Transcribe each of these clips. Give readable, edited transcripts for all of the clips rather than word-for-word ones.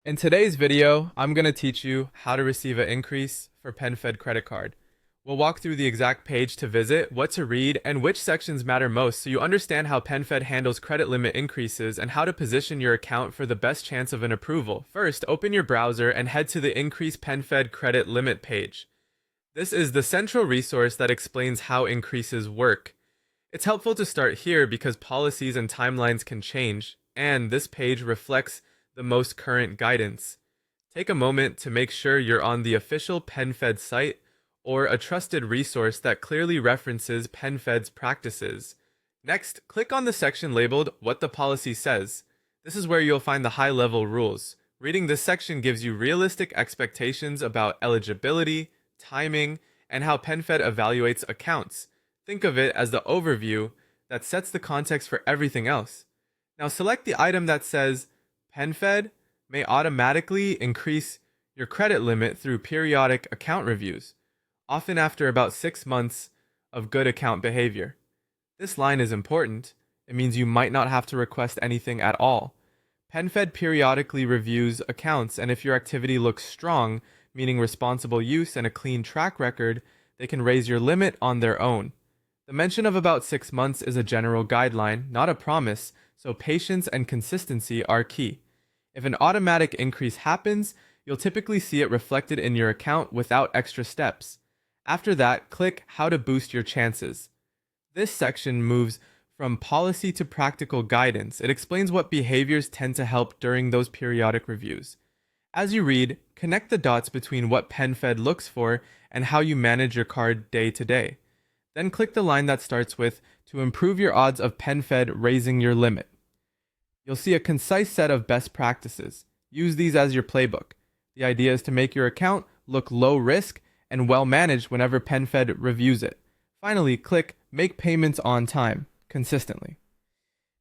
In today's video, I'm going to teach you how to receive an increase for PenFed Credit Card. We'll walk through the exact page to visit, what to read, and which sections matter most so you understand how PenFed handles credit limit increases and how to position your account for the best chance of an approval. First, open your browser and head to the Increase PenFed Credit Limit page. This is the central resource that explains how increases work. It's helpful to start here because policies and timelines can change, and this page reflects the most current guidance. Take a moment to make sure you're on the official PenFed site or a trusted resource that clearly references PenFed's practices. Next, click on the section labeled What the Policy Says. This is where you'll find the high-level rules. Reading this section gives you realistic expectations about eligibility, timing, and how PenFed evaluates accounts. Think of it as the overview that sets the context for everything else. Now select the item that says PenFed may automatically increase your credit limit through periodic account reviews, often after about 6 months of good account behavior. This line is important. It means you might not have to request anything at all. PenFed periodically reviews accounts, and if your activity looks strong, meaning responsible use and a clean track record, they can raise your limit on their own. The mention of about 6 months is a general guideline, not a promise, so patience and consistency are key. If an automatic increase happens, you'll typically see it reflected in your account without extra steps. After that, click How to Boost Your Chances. This section moves from policy to practical guidance. It explains what behaviors tend to help during those periodic reviews. As you read, connect the dots between what PenFed looks for and how you manage your card day to day. Then click the line that starts with to improve your odds of PenFed raising your limit. You'll see a concise set of best practices. Use these as your playbook. The idea is to make your account look low risk and well managed whenever PenFed reviews it. Finally, click Make Payments on Time consistently.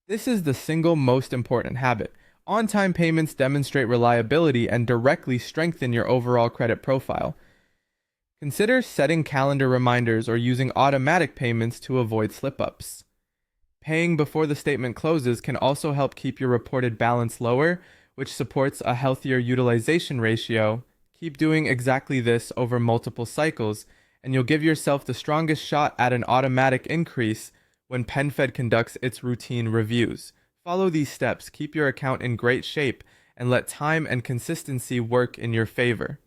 This is the single most important habit. On-time payments demonstrate reliability and directly strengthen your overall credit profile. Consider setting calendar reminders or using automatic payments to avoid slip-ups. Paying before the statement closes can also help keep your reported balance lower, which supports a healthier utilization ratio. Keep doing exactly this over multiple cycles, and you'll give yourself the strongest shot at an automatic increase when PenFed conducts its routine reviews. Follow these steps, keep your account in great shape, and let time and consistency work in your favor.